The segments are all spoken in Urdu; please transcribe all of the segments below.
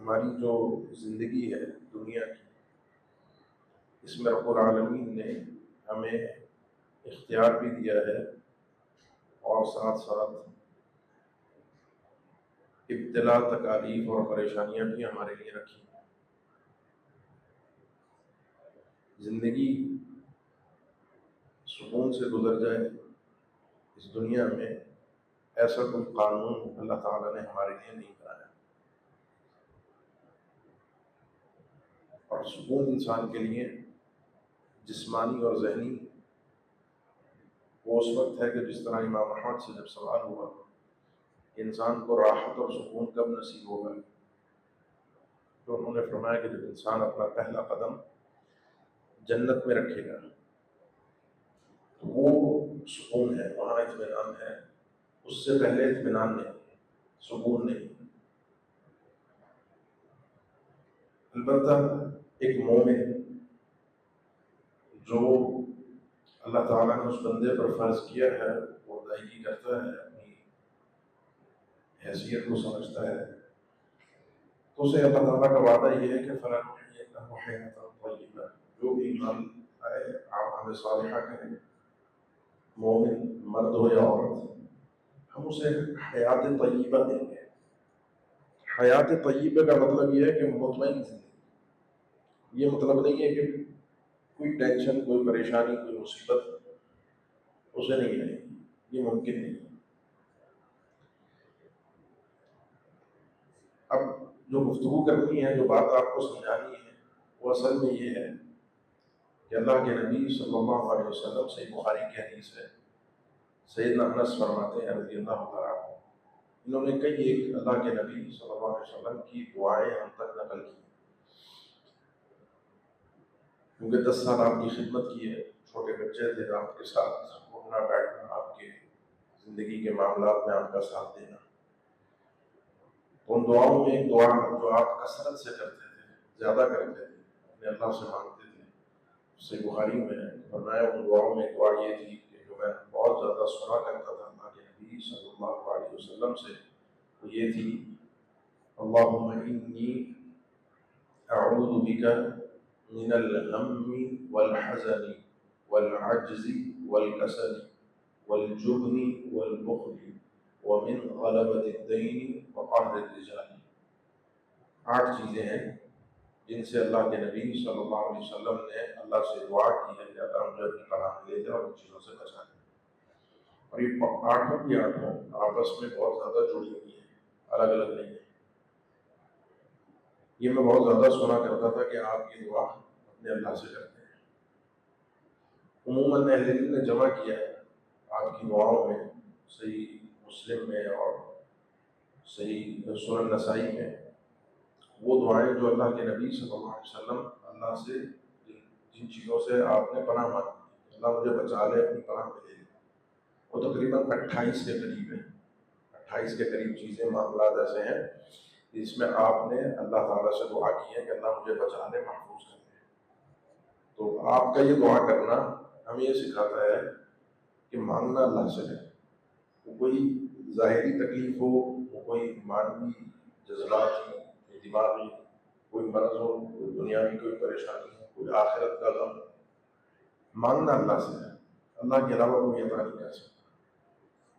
ہماری جو زندگی ہے دنیا کی، اس میں رب العالمین نے ہمیں اختیار بھی دیا ہے اور ساتھ ساتھ ابتلا، تکالیف اور پریشانیاں بھی ہمارے لیے رکھی ہیں۔ زندگی سکون سے گزر جائے اس دنیا میں، ایسا کوئی قانون اللہ تعالیٰ نے ہمارے لیے نہیں بنایا، اور سکون انسان کے لیے جسمانی اور ذہنی وہ اس وقت ہے کہ جس طرح امام احمد سے جب سوال ہوا کہ انسان کو راحت اور سکون کب نصیب ہوگا، تو انہوں نے فرمایا کہ جب انسان اپنا پہلا قدم جنت میں رکھے گا تو وہ سکون ہے، وہاں اطمینان ہے، اس سے پہلے اطمینان نہیں، سکون نہیں۔ البتہ ایک مومن جو اللہ تعالیٰ نے اس بندے پر فرض کیا ہے، وہ ادائیگی کرتا ہے، اپنی حیثیت کو سمجھتا ہے، تو اسے اللہ تعالیٰ کا وعدہ یہ ہے کہ فَلَنُحْيِيَنَّهُ حَيَاةً طَيِّبَةً، جو بھی ایمان آئے، اعمال صالحہ کرے، مومن مرد ہو یا عورت، ہم اسے حیات طیبہ دیں گے۔ حیات طیبہ کا مطلب یہ ہے کہ مطمئن زندگی، یہ مطلب نہیں ہے کہ کوئی ٹینشن، کوئی پریشانی، کوئی مصیبت اسے نہیں آئے گی، یہ ممکن نہیں ہے۔ اب جو گفتگو کرنی ہے، جو بات آپ کو سمجھانی ہے، وہ اصل میں یہ ہے کہ اللہ کے نبی صلی اللہ علیہ وسلم سے بخاری کی حدیث ہے، سیدنا انس فرماتے ہیں رضی اللہ تعالیٰ عنہ، انہوں نے کئی ایک اللہ کے نبی صلی اللہ علیہ وسلم کی دعائیں ہم تک نقل کی، کیونکہ 10 سال آپ کی خدمت کی ہے، چھوٹے بچے تھے، آپ کے ساتھ اٹھنا بیٹھنا، آپ کے زندگی کے معاملات میں آپ کا ساتھ دینا، ان دعاؤں میں ایک دعا جو آپ کثرت سے کرتے تھے، زیادہ کرتے تھے، اپنے اللہ سے مانگتے تھے، صحیح بخاری میں فرمایا ان دعاؤں میں ایک دعا یہ تھی کہ جو میں بہت زیادہ سنا کرتا تھا اللہ کے نبی صلی اللہ علیہ وسلم سے، وہ یہ تھی: اللہم انی اعوذ بک من الہم والحزن والعجز والکسل والجبن والبخل ومن غلبۃ الدین وقہر الرجال۔ 8 چیزیں ہیں جن سے اللہ کے نبی صلی اللہ علیہ وسلم نے اللہ سے دعا کی ہے کہ اللہ مجھے اپنی پناہ میں لے جائے اور ان چیزوں سے بچا لے۔ اور یہ 8 کی 8 آپس میں بہت زیادہ جڑی ہوئی ہیں، الگ الگ نہیں ہیں۔ یہ میں بہت زیادہ سنا کرتا تھا کہ آپ یہ دعا اپنے اللہ سے کرتے ہیں۔ عموماً اہل علم نے جمع کیا ہے آپ کی دعاؤں میں، صحیح مسلم میں اور صحیح سنن نسائی میں، وہ دعائیں جو اللہ کے نبی صلی اللہ علیہ وسلم اللہ سے جن چیزوں سے آپ نے پناہ مانگی، اللہ مجھے بچا لے، اپنی پناہ میں لے لے، وہ تقریباً 28 کے قریب ہیں۔ 28 کے قریب چیزیں، معاملات ایسے ہیں جس میں آپ نے اللہ تعالیٰ سے دعا کی ہے کہ اللہ مجھے بچا لے، محفوظ کر لے۔ تو آپ کا یہ دعا کرنا ہمیں یہ سکھاتا ہے کہ مانگنا اللہ سے ہے، وہ کوئی ظاہری تکلیف ہو، وہ کوئی مانوی، جذباتی، دماغی کوئی مرض ہو، کوئی دنیاوی کوئی پریشانی ہو، کوئی آخرت کا غم، مانگنا اللہ سے ہے۔ اللہ کے علاوہ کوئی عطا نہیں کر سکتا،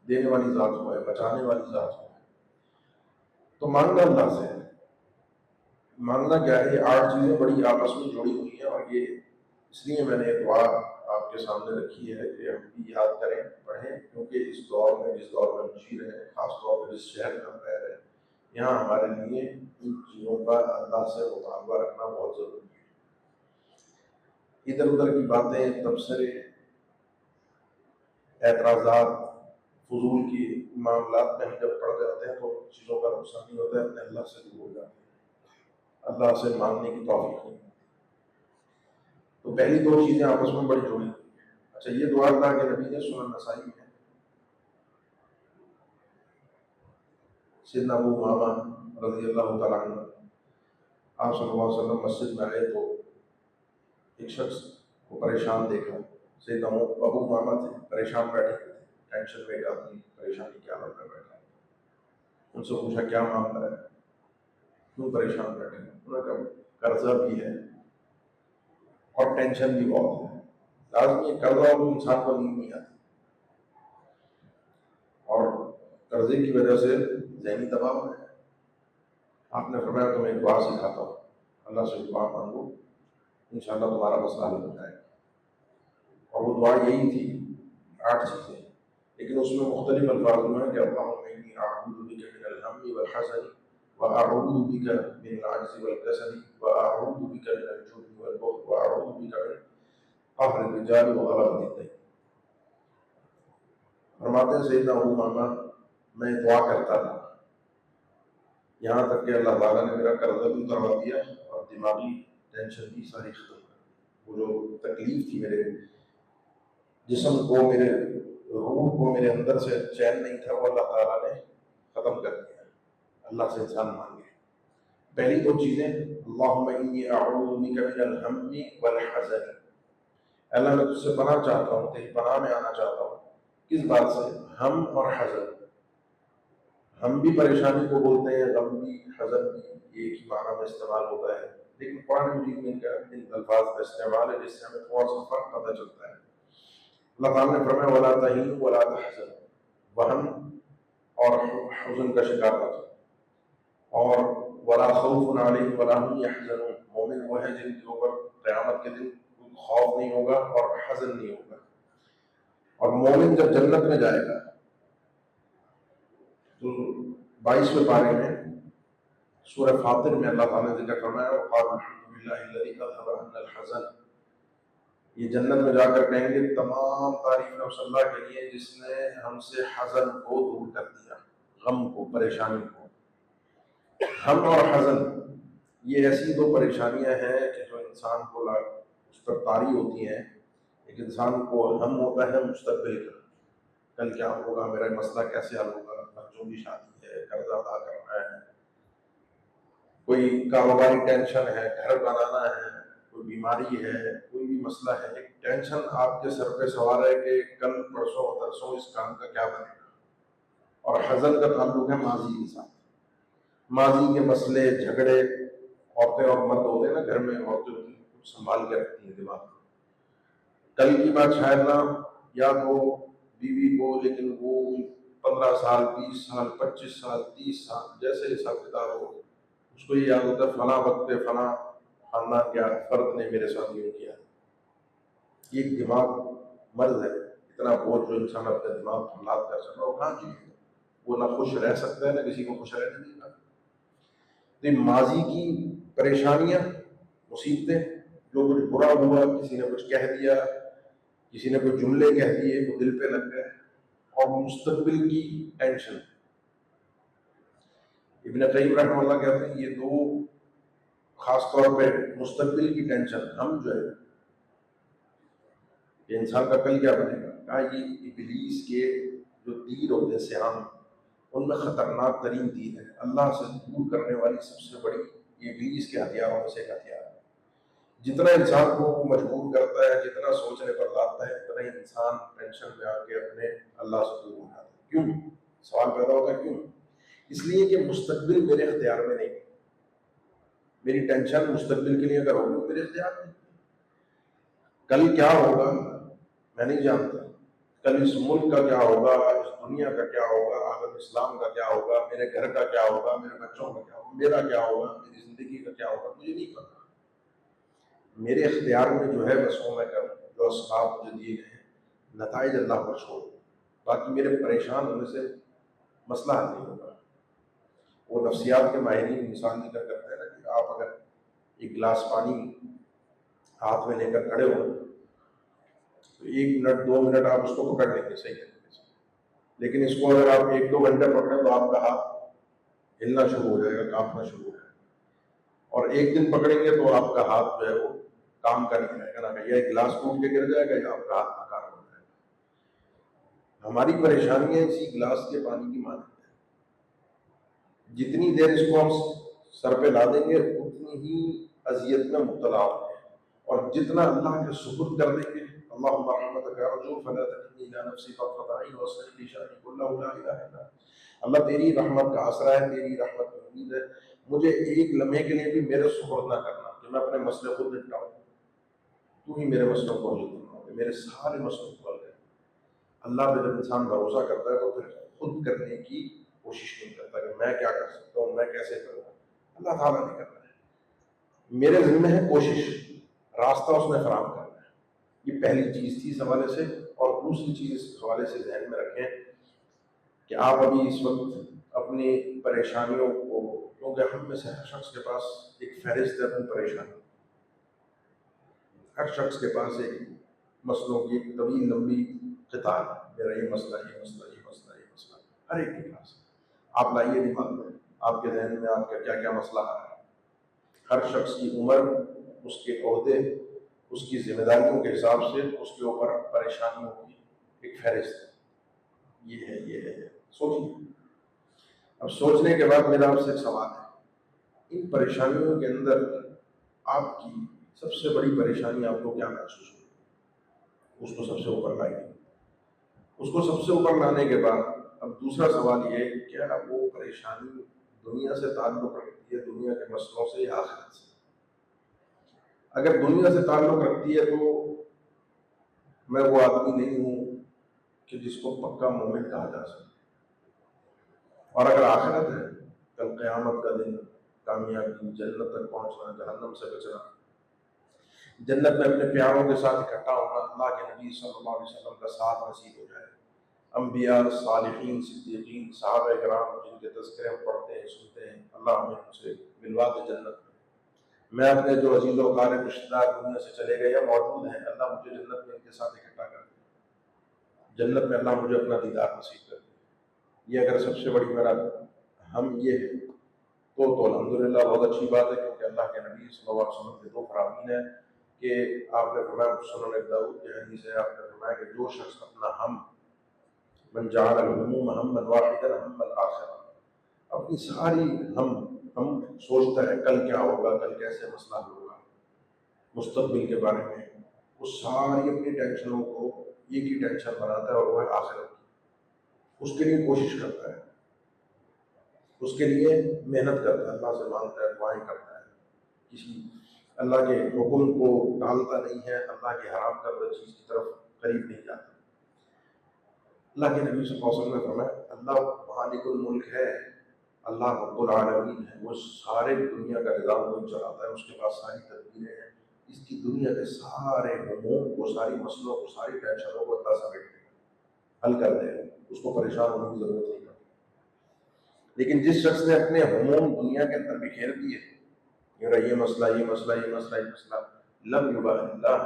دینے والی ذات وہ ہے، بچانے والی ذات وہ ہے، تو مانگنا اللہ سے ہے۔ مانگنا کیا ہے؟ یہ 8 چیزیں بڑی آپس میں جڑی ہوئی ہیں، اور یہ اس لیے میں نے یہ دعا آپ کے سامنے رکھی ہے کہ ہم بھی یاد کریں، پڑھیں، کیونکہ اس دور میں، جس دور میں ہم جی رہے ہیں، خاص طور پر جس شہر میں ہم رہ رہے ہیں، یہاں ہمارے لیے ان چیزوں کا اللہ سے مطالبہ رکھنا بہت ضروری ہے۔ ادھر ادھر کی باتیں، تبصرے، اعتراضات، فضول کی معاملات میں ہم جب پڑھ جاتے ہیں تو چیزوں کا نقصان نہیں ہوتا ہے، اپنے اللہ سے دور ہو جاتے ہیں، اللہ سے مانگنے کی توفیق نہیں۔ تو پہلی 2 چیزیں آپس میں بڑی جڑی ہوئی ہیں۔ اچھا، یہ دعا اللہ کے نبی نے سنن نسائی میں، سیدنا ابو امامہ رضی اللہ تعالیٰ عنہ، آپ صلی اللہ علیہ وسلم مسجد میں آئے تو ایک شخص کو پریشان دیکھا، سیدنا ابو امامہ تھے، پریشان بیٹھے تھے، ٹینشن میں، ایک آدمی پریشانی کے حالت میں بیٹھا، ان سے پوچھا کیا معاملہ ہے؟ کیوں پریشان بیٹھے ہیں؟ انہوں نے کہا قرضہ بھی ہے اور ٹینشن بھی بہت ہے، لازمی ہے قرضہ ہو تو انسان کو نیند نہیں آتی، اور قرضے کی وجہ سے ذہنی دباؤ ہے۔ آپ نے فرمایا تمہیں ایک دعا سکھاتا ہوں، اللہ سے دعا مانگو، انشاءاللہ تمہارا مسئلہ حل ہو جائے گا۔ اور وہ دعا یہی تھی، 8 چیزیں، لیکن اس میں مختلف الفاظ میں ہے کہ اللہم انی اعوذ بک من الہم والحزن واعوذ بک من العجز والکسل واعوذ بک من الجبن والبخل واعوذ بک من قہر الرجال وغلبۃ الدین۔ فرماتے ہیں سیدنا ابو ماما میں دعا کرتا تھا یہاں تک کہ اللہ تعالیٰ نے میرا قرضہ بھی اتروا دیا اور دماغی ٹینشن بھی ساری ختم کر، وہ جو تکلیف تھی میرے جسم کو، میرے روح کو، میرے اندر سے چین نہیں تھا، وہ اللہ تعالیٰ نے ختم کر دیا۔ اللہ سے انسان مانگے پہلی 2 چیزیں، اللہم انی اعوذ بک من الہم والحزن، اللہ میں تجھ سے پناہ چاہتا ہوں، تیری پناہ میں آنا چاہتا ہوں۔ کس بات سے؟ ہم اور حزن۔ ہم بھی پریشانی کو بولتے ہیں، غم بھی، حزن بھی، ایک ہی معنی میں استعمال ہوتا ہے، لیکن قرآن مجید میں ان الفاظ کا استعمال ہے جس سے ہمیں تھوڑا سا فرق پتہ چلتا ہے۔ اللہ تعالیٰ نے فرمایا وَلَا تَهِنُوا وَلَا تَحْزَنُوا، وہن اور حزن کا شکار نہ ہو، اور وَلَا خَوْفٌ عَلَيْهِمْ وَلَا هُمْ يَحْزَنُونَ، مومن وہ ہے جن کے اوپر قیامت کے دن کوئی خوف نہیں ہوگا اور حزن نہیں ہوگا۔ اور مومن جب جنت میں جائے گا تو 22ویں پارے میں سورہ فاطر میں اللہ تعالیٰ نے ذکر فرمایا وَقَالُوا الْحَمْدُ لِلَّهِ الَّذِي أَذْهَبَ عَنَّا الْحَزَنَ، یہ جنت میں جا کر کہیں گے تمام تعریفیں اس اللہ کے لیے جس نے ہم سے حزن کو دور کر دیا، غم کو، پریشانی کو۔ ہم اور حزن یہ ایسی 2 پریشانیاں ہیں کہ جو انسان کو اس پر طاری ہوتی ہیں۔ ایک انسان کو ہم ہوتا ہے مستقبل کا، کل کیا ہوگا، میرا مسئلہ کیسے حل ہوگا، بچوں کی شادی ہے، قرضہ ادا کرنا ہے، کوئی کاروباری ٹینشن ہے، گھر بنانا ہے، کوئی بیماری ہے، کوئی بھی مسئلہ ہے، ایک ٹینشن آپ کے سر پہ سوار ہے کہ کل پرسوں ترسوں اس کام کا کیا بنے گا۔ اور حزن کا تعلق ہے ماضی کے ساتھ، ماضی کے مسئلے، جھگڑے، عورتیں اور مرد ہوتے ہیں نا گھر میں، عورتیں کچھ سنبھال کے رکھتی ہیں دماغ میں، کل کی بات شاید نہ یاد ہو بیوی کو، لیکن وہ 15 سال، 20 سال، 25 سال، 30 سال جیسے حساب کتاب ہو، اس کو یہ یاد ہوتا ہے فلاں وقت پہ فلاں خاندان کیا فرد نے میرے ساتھ یہ کیا۔ یہ دماغ مرض ہے، اتنا بوجھ جو انسان اپنے دماغ کو لاد کر سکتا وہ کہاں چیز ہے، وہ نہ خوش رہ سکتا ہے نہ کسی کو خوش رہنے دے گا۔ تو ماضی کی پریشانیاں، مصیبتیں، جو کچھ برا ہوا، کسی نے کچھ کہہ دیا، کسی نے کچھ جملے کہہ دیے وہ دل پہ لگ گئے، اور مستقبل کی ٹینشن۔ ابن قیم رحمہ اللہ کہتے ہیں یہ 2 خاص طور پہ مستقبل کی ٹینشن، ہم جو ہے کہ انسان کا کل کیا بنے گا، کہا یہ ابلیس کے جو تیر ہوتے ہیں سہام، ان میں خطرناک ترین تیر ہے، اللہ سے دور کرنے والی سب سے بڑی یہ ابلیس کے ہتھیاروں میں سے ایک ہتھیار ہے۔ جتنا انسان کو مجبور کرتا ہے، جتنا سوچنے پر لاتا ہے، اتنا ہی انسان ٹینشن میں آ کے اپنے اللہ سے دور ہو جاتا ہے۔ کیوں؟ سوال پیدا ہوتا ہے کیوں؟ اس لیے کہ مستقبل میرے اختیار میں نہیں، میری ٹینشن مستقبل کے لیے اگر ہوگی میرے اختیار میں، کل کیا ہوگا میں نہیں جانتا، کل اس ملک کا کیا ہوگا، اس دنیا کا کیا ہوگا، عالم اسلام کا کیا ہوگا، میرے گھر کا کیا ہوگا، میرے بچوں کا کیا ہوگا، میرا کیا ہوگا، میری زندگی کا کیا ہوگا، مجھے نہیں پتا۔ میرے اختیار میں جو ہے بس وہ میں کروں، جو اسباب مجھے دیے گئے ہیں، نتائج اللہ پر چھوڑ دوں، باقی میرے پریشان ہونے سے مسئلہ حل نہیں ہوگا۔ وہ نفسیات کے ماہرین مثال ذکر کرتے ہیں نا کہ آپ اگر ایک گلاس پانی ہاتھ میں لے کر کھڑے ہو تو 1 منٹ 2 منٹ آپ اس کو پکڑ لیں گے صحیح طریقے سے، لیکن اس کو اگر آپ 1-2 گھنٹے پکڑیں تو آپ کا ہاتھ ہلنا شروع ہو جائے گا، کانپنا شروع ہو جائے گا، اور 1 دن پکڑیں گے تو آپ کا ہاتھ جو ہے وہ کام کا نہیں رہے گا، نہ یا گلاس ٹوٹ کے گر جائے گا یا آپ کا ہاتھ ناکام ہو جائے گا۔ ہماری پریشانیاں اسی گلاس کے پانی کی مانند ہے، جتنی دیر اس کو ہم سر پہ لا دیں گے اتنی ہی اذیت میں مبتلا ہوں گے، اور جتنا اللہ کے سپرد کر دیں گے، اللہم رحمتک ارجو فلا تکلنی الی نفسی طرفۃ عین واصلح لی شأنی کلہ لا الہ الا انت، اللہ تیری رحمت کا آسرا ہے، تیری رحمت کی امید ہے، مجھے ایک لمحے کے لیے بھی میرے سپرد نہ کرنا کہ میں اپنے مسئلے خود نپٹاؤں، تو ہی میرے مسئلوں کو حل کرنا ہوگا، میرے سارے مسئلوں کو حل کرنا۔ اللہ پہ جب انسان بھروسہ کرتا ہے تو پھر خود کرنے کی کوشش نہیں کرتا کہ میں کیا کر سکتا ہوں، میں کیسے کروں، اللہ تعالیٰ نے کرنا ہے، میرے ذمہ ہے کوشش، راستہ اس نے فراہم کرنا ہے۔ یہ پہلی چیز تھی اس حوالے سے۔ اور دوسری چیز اس حوالے سے ذہن میں رکھیں کہ آپ ابھی اس وقت اپنی پریشانیوں کو، کیونکہ ہم میں سے ہر شخص کے پاس ایک فہرست ہے اپنی پریشانی، ہر شخص کے پاس ایک مسئلوں کی ایک طویل لمبی قطار ہے، میرا یہ مسئلہ، یہ مسئلہ، یہ مسئلہ، یہ مسئلہ، ہر ایک کے پاس۔ آپ لائیے دماغ میں آپ کے ذہن میں آپ کا کیا کیا مسئلہ آ رہا ہے۔ ہر شخص کی عمر، اس کے عہدے، اس کی ذمہ داریوں کے حساب سے اس کے اوپر پریشانیوں کی ایک فہرست ہے، یہ ہے، یہ ہے۔ سوچیے، اب سوچنے کے بعد میرا آپ سے ایک سوال ہے، ان پریشانیوں کے اندر آپ کی سب سے بڑی پریشانی آپ کو کیا محسوس ہوئی؟ اس کو سب سے اوپر لائیے۔ اس کو سب سے اوپر لانے کے بعد اب دوسرا سوال یہ ہے کہ کیا وہ پریشانی دنیا سے تعلق رکھتی ہے، دنیا کے مسئلوں سے، یا آخرت سے؟ اگر دنیا سے تعلق رکھتی ہے تو میں وہ آدمی نہیں ہوں کہ جس کو پکا مومن کہا جا سکے، اور اگر آخرت ہے، کل قیامت کا دن، کامیابی، جنت تک پہنچنا، جہنم سے بچنا، جنت میں اپنے پیاروں کے ساتھ اکٹھا ہونا، اللہ کے نبی صلی اللہ علیہ وسلم کا ساتھ نصیب ہو جائے، انبیاء، صالحین، صدیقین، صحابہ کرام جن کے تذکرے ہم پڑھتے ہیں، سنتے ہیں، اللہ ہمیں ان سے ملوا دے جنت میں۔ میں اپنے جو عزیز و اقارب رشتہ دار دنیا سے چلے گئے یا موجود ہیں، اللہ مجھے جنت میں ان کے ساتھ اکٹھا کر دے، جنت میں اللہ مجھے اپنا دیدار نصیب کر دے۔ یہ اگر سب سے بڑی میرا ہم یہ ہے تو الحمدللہ بہت اچھی بات ہے، کیونکہ اللہ کے نبی صلی اللہ علیہ وسلم کے دو فرامین ہیں کہ آپ نے فرمایا، سنن ابی داؤد کی حدیث ہے، آپ نے فرمایا کہ جو شخص اپنا ہم، من جعل الہموم ہما واحدا ہم الآخرہ، اپنی ساری ہم سوچتا ہے کل کیا ہوگا، کل کیسے مسئلہ ہوگا، مستقبل کے بارے میں، وہ ساری اپنی ٹینشنوں کو ایک ہی ٹینشن بناتا ہے، اور وہ ہے آخرت کی۔ اس کے لیے کوشش کرتا ہے، اس کے لیے محنت کرتا ہے، اللہ سے مانگتا ہے، دعائیں کرتا ہے، کسی اللہ کے حکم کو ٹالتا نہیں ہے، اللہ کے حرام کردہ چیز کی طرف قریب نہیں جاتا۔ اللہ کے نبی صلی اللہ علیہ وسلم نے فرمایا، اللہ مالک الملک ہے، اللہ رب العالمین ہے، وہ سارے دنیا کا نظام وہی چلاتا ہے، اس کے پاس ساری تدبیریں ہیں، اس کی دنیا کے سارے ہموم کو، ساری مسئلوں کو، ساری ٹینشنوں کو اللہ سمیٹ دے گا، حل کر دے گا، اس کو پریشان ہونے کی ضرورت نہیں پڑتی۔ لیکن جس شخص نے اپنے ہموم دنیا کے اندر بکھیر دیے، یہ مسئلہ، یہ مسئلہ، یہ مسئلہ، یہ مسئلہ، لم یبال اللہ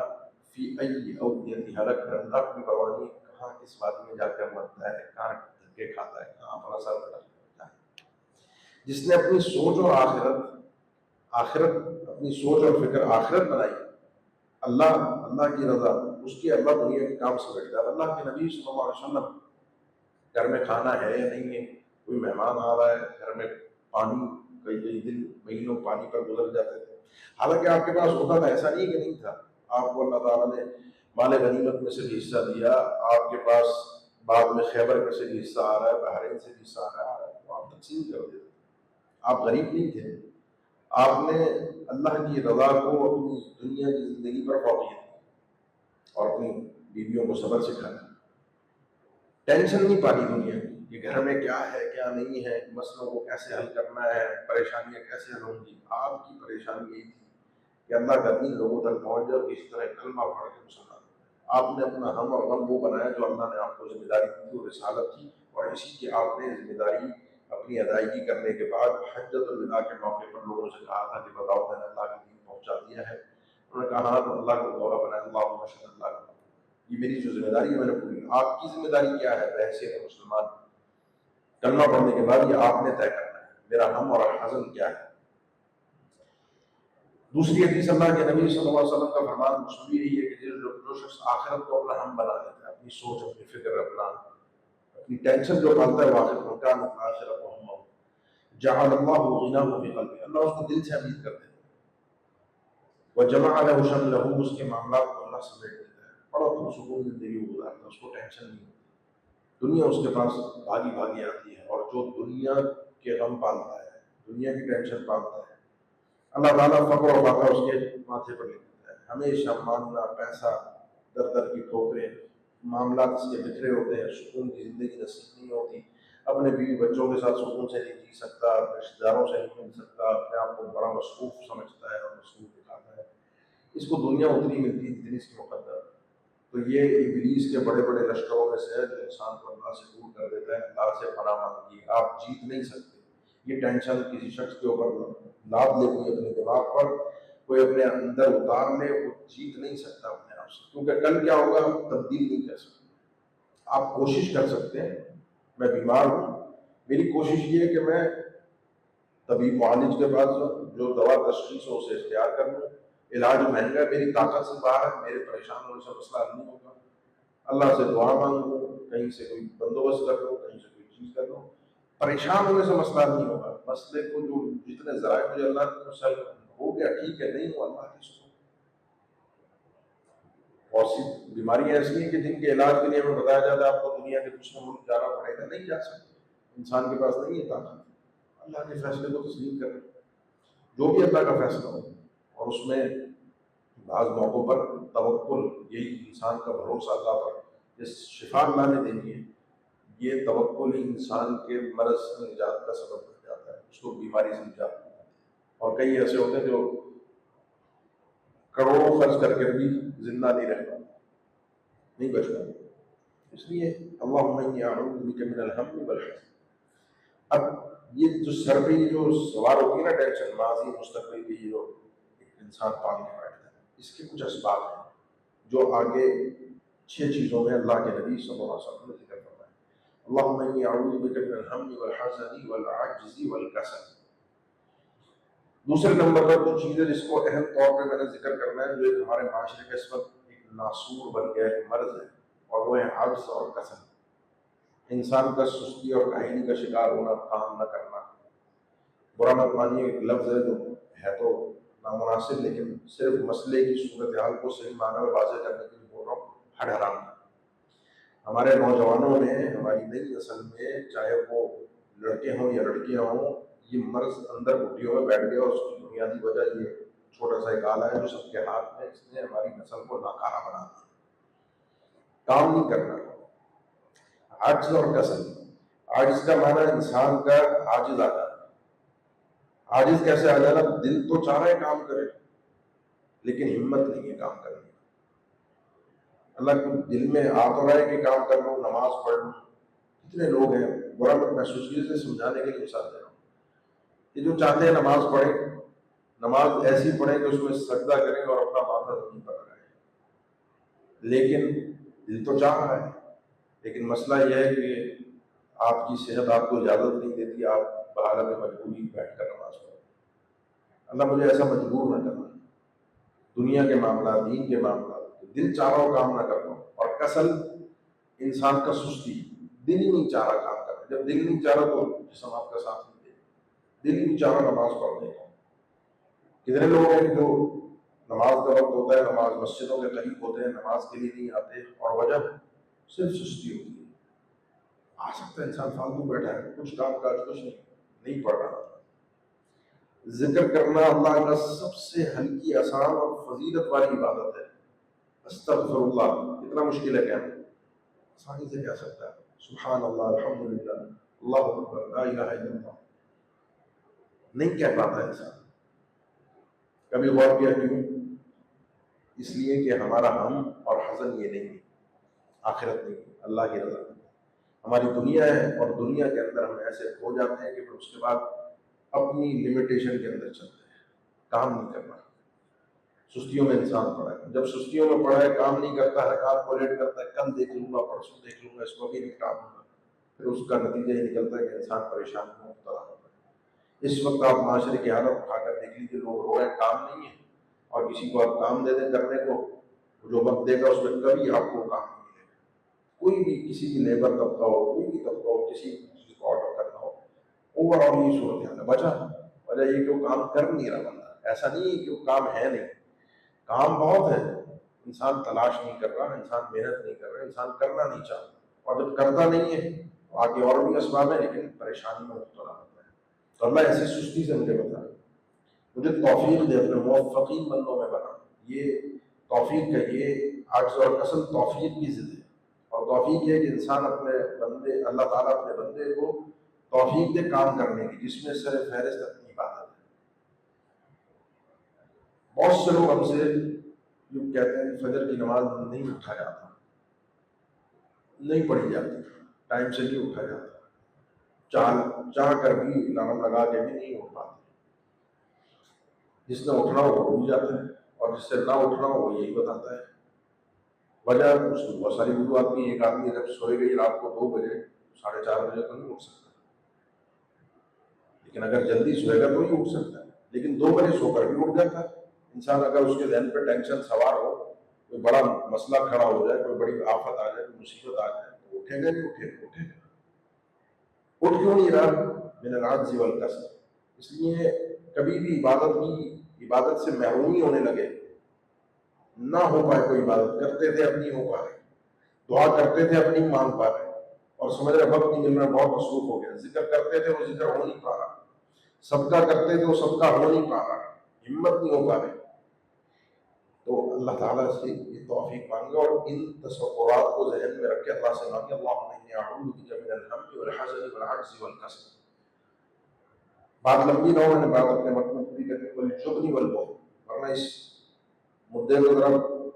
فی ای اودیۃ ہلک، اللہ کی پرواہ نہیں کہاں کس وادی میں جا کر مرتا ہے، کہاں دھکے کھاتا ہے، کہاں اپنا سر پڑتا ہے۔ جس نے اپنی سوچ اور آخرت اپنی سوچ اور فکر آخرت بنائی، اللہ کی رضا، اس کی اللہ دنیا کے کام سمیٹتا ہے۔ اللہ کے نبی صلی اللہ علیہ وسلم، گھر میں کھانا ہے یا نہیں ہے، کوئی مہمان آ رہا ہے، گھر میں پانی، کئی دن مہینوں پانی پر گزر جاتے تھے، حالانکہ آپ کے پاس ہوتا تھا، ایسا نہیں کہ نہیں تھا، آپ کو اللہ تعالیٰ نے مال غنیمت میں سے بھی حصہ دیا، آپ کے پاس بعد میں خیبر میں سے بھی حصہ آ رہا ہے، بحرین سے بھی حصہ آ رہا ہے، تو آپ تقسیم کر دیتے، آپ غریب نہیں تھے، آپ نے اللہ کی رضا کو اپنی دنیا کی زندگی پر فوقیت دی اور اپنی بیویوں کو صبر سکھایا، ٹینشن نہیں پانی دنیا کی کہ گھر میں کیا ہے کیا نہیں ہے، مسئلوں کو کیسے حل کرنا ہے، پریشانیاں کیسے حل ہوں گی۔ آپ کی پریشانی یہی تھی کہ اللہ کا دین لوگوں تک پہنچ جائے، کس طرح کلمہ پڑھ کے مسلمان۔ آپ نے اپنا ہم اور غم وہ بنایا جو اللہ نے آپ کو ذمہ داری دی تھی، وہ رسالت تھی، اور اسی کی آپ نے ذمہ داری اپنی ادائیگی کرنے کے بعد حجۃ الوداع کے موقع پر لوگوں سے کہا تھا کہ بتاؤ میں نے اللہ کا دین پہنچا دیا ہے، انہوں نے کہا ہاں، تو اللہ کو گواہ بنایا، اللہم اشہد، اللہ کا، یہ میری جو ذمہ داری ہے میں نے پوری۔ آپ کی ذمہ داری کیا ہے بحیثیت مسلمان؟ کلمہ پڑھنے کے بعد یہ آپ نے طے کرنا ہے، میرا ہم اور حزن کیا ہے۔ دوسری حدیث اللہ کے نبی صلی اللہ علیہ وسلم کا فرمان مصنوعی یہی ہے کہ جو شخص آخرت کو اپنا ہم بنا لیتا ہے، اپنی سوچ، اپنی فکر، اپنی ٹینشن جو پالتا ہے، وہ آخرت کا آخرت کو ہم جعل اللہ غناہ فی قلبہ، اللہ اس کو دل سے امید کر دیتا ہے، وجمع له شملہ، اس کے معاملات کو اللہ سمیٹ دیتا ہے، بڑا پرسکون زندگی گزارتا ہے، اس کو ٹینشن نہیں ہوتی، دنیا اس کے پاس بھاگی بھاگی آتی ہے، اور جو دنیا کے غم پالتا ہے، دنیا کی ٹینشن پالتا ہے، اللہ تعالیٰ فقر و فاقہ اس کے ماتھے پر لکھ دیتا ہے، ہمیشہ مانگنا، پیسہ، در در کی ٹھوکریں، معاملات اس کے بکھرے ہوتے ہیں، سکون کی زندگی نصیب نہیں ہوتی، اپنے بیوی بچوں کے ساتھ سکون سے نہیں جی سکتا، رشتہ داروں سے نہیں مل سکتا، اپنے آپ کو بڑا مصروف سمجھتا ہے اور مصروف دکھاتا ہے، اس کو دنیا اتنی ملتی ہے جتنی اس کی مقدر۔ تو یہ ابلیس کے بڑے بڑے لشکروں میں سے ہے جو انسان کو اللہ سے دور کر دیتا ہے۔ اللہ سے پناہ مانگیے، آپ جیت نہیں سکتے یہ ٹینشن کسی شخص کے اوپر لاد لے، کوئی اپنے دماغ پر، کوئی اپنے اندر اتار لے، وہ جیت نہیں سکتا اپنے آپ سے، کیونکہ کل کیا ہوگا آپ تبدیل نہیں کر سکتے۔ آپ کوشش کر سکتے ہیں، میں بیمار ہوں، میری کوشش یہ ہے کہ میں طبیب معالج کے پاس جو دوا تشخیص ہو اسے اختیار کر لوں، علاج مہنگا ہے، میری طاقت سے باہر ہے، میرے پریشان ہونے سے مسئلہ حل نہیں ہوگا، اللہ سے دعا مانگوں، کہیں سے کوئی بندوبست کر لوں، کہیں سے کوئی چیز کر لوں، پریشان ہونے سے مسئلہ نہیں ہوگا، مسئلے کو جو جتنے ذرائع مجھے اللہ نے مسئلہ ہو گیا ٹھیک ہے، نہیں ہوا اللہ کی سو۔ اور سی بیماریاں ایسی ہیں کہ جن کے علاج کے لیے ہمیں بتایا جاتا ہے آپ کو دنیا کے دوسرے ملک جانا پڑے گا، نہیں جا سکتے، انسان کے پاس نہیں ہے طاقت، اللہ کے فیصلے کو تسلیم کریں، جو بھی اللہ کا فیصلہ ہو، اور اس میں بعض موقعوں پر توکل، یہی انسان کا بھروسہ اللہ پر، جس شفا اللہ نے دینی ہے، یہ توکل ہی انسان کے مرض سے نجات کا سبب بن جاتا ہے، اس کو بیماری سے نجات مل جاتی ہے۔ اور کئی ایسے ہوتے ہیں جو کروڑوں خرچ کر کے بھی زندہ نہیں رہ پاتے، نہیں بچ پاتے، اس لیے اللہم انی اعوذ بک من الہم والحزن۔ اب یہ جو سر پہ جو سوار ہوتی ہے نا ٹینشن، ماضی مستقبل کی، جو انسان پالنے بیٹھتا ہے، اس کے کچھ اسباب ہیں جو آگے 6 چیزوں میں اللہ کے نبی صلی اللہ علیہ وسلم نے ذکر فرمایا۔ اللہم انی اعوذ بک من الہم والحزن والعجز والکسل۔ دوسرے نمبر پر وہ چیزیں جس کو اہم طور پہ میں نے ذکر کرنا ہے، جو ایک ہمارے معاشرے کا اس وقت ایک ناسور بن گیا ہے، مرض ہے، اور وہ ہے عجز اور کسل، انسان کا سستی اور کاہلی کا شکار ہونا، کام نہ کرنا۔ برا مت مانیے، ایک لفظ ہے جو ہے تو نامناسب، لیکن صرف مسئلے کی صورتحال کو صحیح معنی میں واضح کرنے کے لیے بول رہا ہوں، ہڈ حرام۔ ہمارے نوجوانوں میں، ہماری نئی نسل میں، چاہے وہ لڑکے ہوں یا لڑکیاں ہوں، یہ مرض اندر گھٹیوں میں بیٹھ گیا، اور اس کی بنیادی وجہ یہ چھوٹا سا ایک آلہ ہے جو سب کے ہاتھ میں، اس نے ہماری نسل کو ناکارہ بنا دیا، کام نہیں کرنا۔ عجز اور کسل، عجز کا معنی انسان کا عاجز آ جانا۔ عاجز کیسے آ جانا؟ دل تو چاہ رہا ہے کام کرے، لیکن ہمت نہیں ہے کام کرنے کی۔ اللہ کو دل میں آ تو رہا ہے کہ کام کر لوں، نماز پڑھ لوں، کتنے لوگ ہیں، برا مت محسوس کیجیے، سے سمجھانے کے لیے مثال دے رہا ہوں، کہ جو چاہتے ہیں نماز پڑھیں، نماز ایسی پڑھیں کہ اس میں سجدہ کریں اور اپنا ماتھا زمین پر لگائیں، لیکن دل تو چاہ رہا ہے، لیکن مسئلہ یہ ہے کہ آپ کی صحت آپ کو اجازت نہیں دیتی، آپ بحالت مجبوری بیٹھ کر نماز پڑھیں۔ اللہ مجھے ایسا مجبور نہ کرنا، دنیا کے معاملات، دین کے معاملات، دل چاہ رہا ہو کام نہ کر رہا ہوں۔ اور کسل، انسان کا سستی، دل ہی نہیں چاہ رہا کام کرنا، جب دل نہیں چاہ رہا تو جسم آپ کا ساتھ نہیں دے، دل ہی نہیں چاہ رہا نماز پڑھنے کا۔ کتنے لوگ ہیں جو نماز کا وقت ہوتا ہے، نماز مسجدوں کے قریب ہوتے ہیں، نماز کے لیے نہیں آتے، اور وجہ صرف سستی ہوتی ہے۔ آ سکتا ہے انسان فالتو بیٹھا ہے، کچھ کام کاج کچھ نہیں پڑھ رہا۔ ذکر کرنا اللہ کا سب سے ہلکی، آسان اور فضیلت والی عبادت ہے۔ استغفر اللہ اتنا مشکل ہے، کیا آسانی سے کہہ سکتا ہے سبحان اللہ، الحمدللہ، اللہ اکبر، لا الہ الا اللہ، نہیں کہہ پاتا انسان۔ کبھی غور کیا کیوں؟ اس لیے کہ ہمارا ہم اور حزن یہ نہیں ہے، آخرت نہیں ہے، اللہ کی رضا۔ ہماری دنیا ہے، اور دنیا کے اندر ہم ایسے ہو جاتے ہیں کہ پھر اس کے بعد اپنی لمیٹیشن کے اندر چلتے ہیں، کام نہیں کرنا، سستیوں میں انسان پڑا ہے۔ جب سستیوں میں پڑا ہے، کام نہیں کرتا ہے، کام کو لیٹ کرتا ہے، کل دیکھ لوں گا، پرسوں دیکھ لوں گا، اس کو بھی نہیں کام ہوگا، پھر اس کا نتیجہ یہ نکلتا ہے کہ انسان پریشان میں مبتلا ہوتا ہے۔ اس وقت آپ معاشرے کی حالت اٹھا کر دیکھ لیجیے، لوگ رو رہے ہیں کام نہیں ہے، اور کسی کو آپ کام دے دیں کرنے کو، جو وقت دے گا اس میں کبھی آپ کو کام نہیں ملے گا۔ کوئی بھی، کسی بھی لیبر طبقہ ہو، کوئی بھی طبقہ ہو، کسی چیز کو آرڈر کرنا ہو، اوور آل یہ صورت ہے۔ وجہ یہ کہ وہ کام کر نہیں رہا بندہ، ایسا نہیں ہے کہ وہ کام ہے نہیں، کام بہت ہے، انسان تلاش نہیں کر رہا، انسان محنت نہیں کر رہا، انسان کرنا نہیں چاہتا، اور جب کرتا نہیں ہے تو آگے اور بھی اسباب ہیں، لیکن پریشانی میں مبتلا ہوتا ہے۔ تو اللہ ایسی سستی سے مجھے بتا، مجھے توفیق دے اپنے موفقین بندوں میں بنا۔ یہ توفیق کا یہ عجز اور کسل توفیق کی ضد ہے، اور توفیق یہ کہ انسان اپنے بندے، اللہ تعالیٰ اپنے بندے کو توفیق دے کام کرنے کی، جس میں سر فہرست اپنی عبادت ہے۔ بہت سے لوگ ہم سے جو کہتے ہیں فجر کی نماز نہیں اٹھا جاتا، نہیں پڑھی جاتی، ٹائم سے نہیں اٹھا جاتا، چاہ کر بھی الارم لگا کے بھی نہیں اٹھ پاتے۔ جس نے اٹھنا ہو وہ اٹھ جاتا ہے، اور جس سے نہ اٹھنا ہو وہ یہی بتاتا ہے۔ وجہ اس کی بہت ساری وجوہات کی۔ ایک آدمی جب سوئے گئی رات کو 2 بجے 4:30 بجے تو نہیں اٹھ سکتا، لیکن اگر جلدی سوئے گا تو ہی اٹھ سکتا ہے۔ لیکن 2 بجے سو کر بھی اٹھ جاتا ہے انسان۔ اگر اس کے ذہن پہ ٹینشن سوار ہو، کوئی بڑا مسئلہ کھڑا ہو جائے، کوئی بڑی آفت آ جائے، کوئی مصیبت آ جائے، تو اٹھے گا نہیں؟ اٹھے گا۔ اٹھ کیوں نہیں رہا؟ من العجز والکسل۔ اس لیے کبھی بھی عبادت سے محرومی ہونے لگے، نہ ہو پائے، کوئی عبادت کرتے تھے اب نہیں ہو پا رہے، دعا کرتے تھے اب نہیں مانگ پا رہے، اور سمجھ رہے وقت نہیں مل رہا، بہت مصروف ہو گیا، ذکر کرتے تھے وہ ذکر ہو نہیں پا رہا، صدقہ کرتے تھے وہ صدقہ ہو نہیں پا رہا، ہمت نہیں ہو پا رہی، تو اللہ تعالیٰ سے یہ توفیق مانگے، اور ان تصورات کو ذہن میں رکھ کے اللہ سے مانگے، اللہم انی اعوذ بک من الہم والحزن والعجز والکسل۔ بات لمبی نہ ہو، میں نے بات اپنے وقت میں پوری کرنی، والجبن والبخل، ورنہ اس مدعے کو ذرا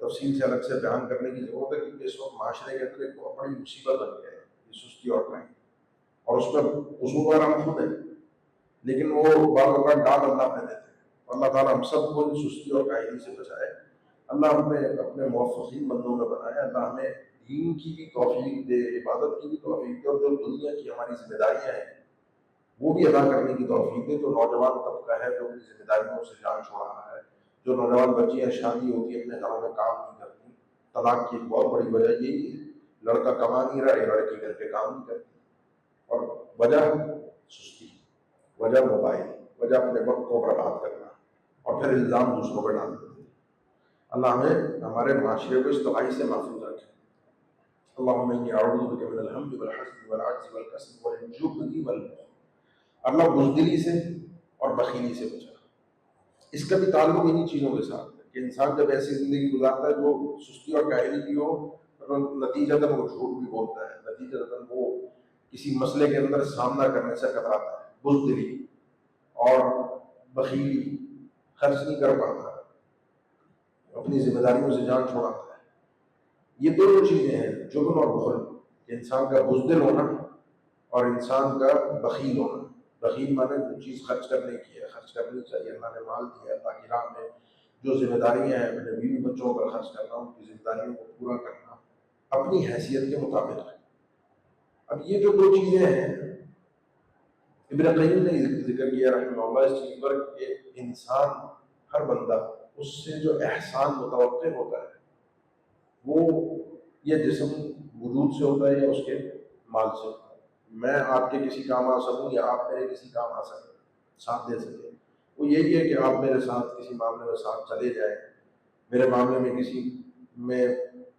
تفصیل سے الگ سے بیان کرنے کی ضرورت ہے، کیونکہ اس وقت معاشرے کے اندر ایک بہت بڑی مصیبت بن گئی ہے یہ سستی اور ٹائم، اور اس میں قصوروار ہم خود ہیں، لیکن وہ بعض اوقات ڈال اللہ پہ دیتے ہیں۔ اللہ تعالیٰ ہم سب کو سستی اور کاہلی سے بچائے، اللہ ہمیں اپنے موفقین بندوں میں بنائے، اللہ ہمیں دین کی بھی توفیق دے، عبادت کی بھی توفیق دے، اور جو دنیا کی ہماری ذمہ داریاں ہیں وہ بھی ادا کرنے کی توفیق دے۔ جو نوجوان طبقہ ہے جو اپنی ذمہ داریوں سے جان چھوڑا رہا ہے، جو نوجوان بچیاں شادی ہوتی ہے اپنے گھروں میں کام نہیں کرتی، طلاق کی ایک بہت بڑی وجہ یہی ہے، لڑکا کما نہیں رہا ہے، لڑکی گھر پہ کام نہیں کرتی، اور وجہ سستی، وجہ موبائل، وجہ اپنے وقت کو برباد کرنا، اور پھر الزام دوسروں پہ ڈال دیتے۔ اللہ ہمیں ہمارے معاشرے کو اس تباہی سے محفوظ رکھے۔ اللہم انی اعوذ بک من الہم والحزن والعجز والکسل والجبن والبخل۔ اللہ بزدلی سے اور بخیلی سے بچا۔ اس کا بھی تعلق انہی چیزوں کے ساتھ ہے کہ انسان جب ایسی زندگی گزارتا ہے جو سستی اور کاہلی کی ہو، نتیجتاً وہ جھوٹ بھی بولتا ہے، نتیجتاً وہ کسی مسئلے کے اندر سامنا کرنے سے کتراتا ہے، بزدلی اور بخیلی، خرچ نہیں کر پاتا، اپنی ذمہ داریوں سے جان چھوڑاتا ہے۔ یہ دونوں چیزیں ہیں، جبن اور بخل، انسان کا بزدل ہونا اور انسان کا بخیل ہونا۔ بخیل مانے جو چیز خرچ کرنے کی ہے، خرچ کرنی چاہیے، اللہ نے مال دیا ہے اللہ کی راہ میں، جو ذمہ داریاں ہیں اپنے بیوی بچوں پر خرچ کرنا، ان کی ذمہ داریوں کو پورا کرنا اپنی حیثیت کے مطابق ہے۔ اب یہ جو دو چیزیں ہیں، ابن قیم نے ذکر کیا رحمہ اللہ اس چیز پر کہ انسان، ہر بندہ، اس سے جو احسان متوقع ہوتا ہے وہ یہ جسم وجود سے ہوتا ہے یا اس کے مال سے ہوتا ہے۔ میں آپ کے کسی کام آ سکوں یا آپ میرے کسی کام آ سکیں، ساتھ دے سکیں، وہ یہی ہے کہ آپ میرے ساتھ کسی معاملے میں ساتھ چلے جائیں، میرے معاملے میں